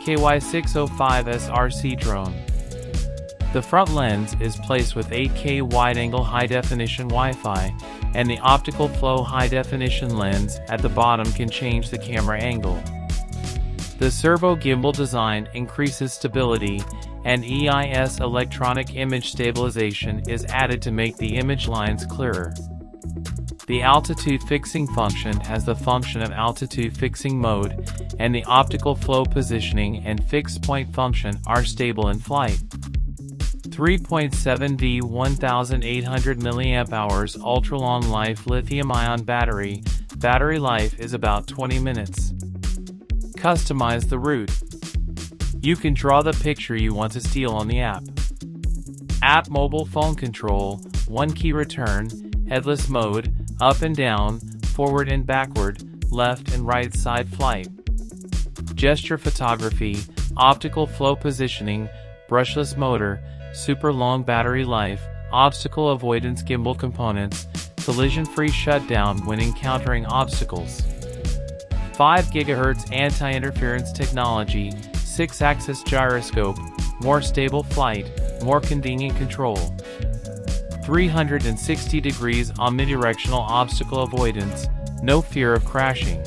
KY605S RC Drone. The front lens is placed with 8K wide-angle high-definition Wi-Fi, and the optical flow high-definition lens at the bottom can change the camera angle. The servo gimbal design increases stability, and EIS electronic image stabilization is added to make the image lines clearer. The altitude fixing function has the function of altitude fixing mode, and the optical flow positioning and fixed point function are stable in flight. 3.7V 1800 mAh ultra-long life lithium-ion battery. Battery life is about 20 minutes. Customize the route. You can draw the picture you want to steal on the app. App mobile phone control, one key return, headless mode, up and down, forward and backward, left and right side flight. Gesture photography, optical flow positioning, brushless motor, super long battery life, obstacle avoidance gimbal components, collision-free shutdown when encountering obstacles. 5 GHz anti-interference technology, 6-axis gyroscope, more stable flight, more convenient control. 360 degrees omnidirectional obstacle avoidance, no fear of crashing.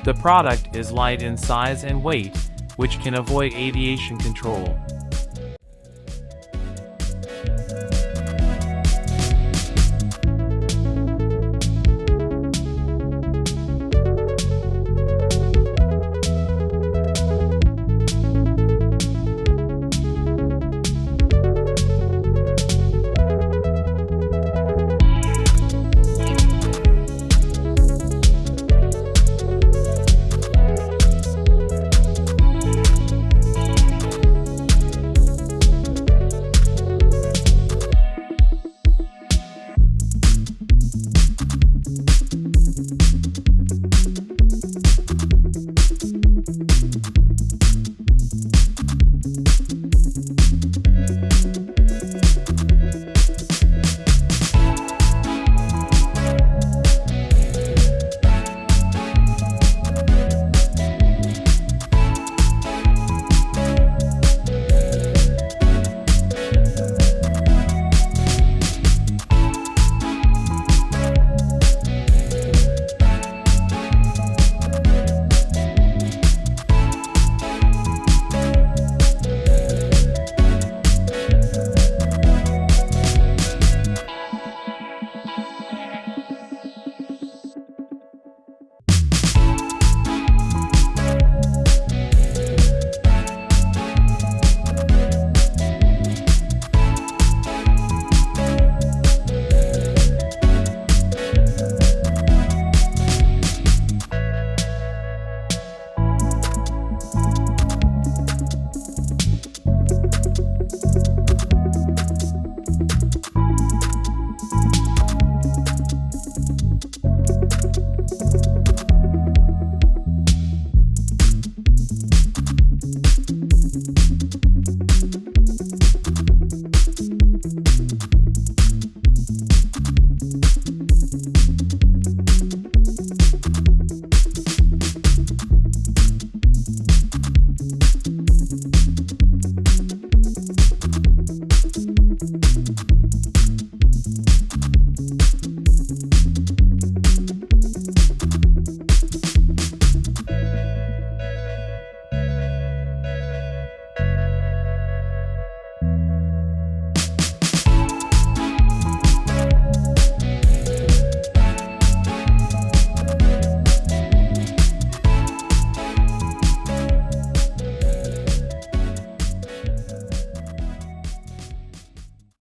The product is light in size and weight, which can avoid aviation control.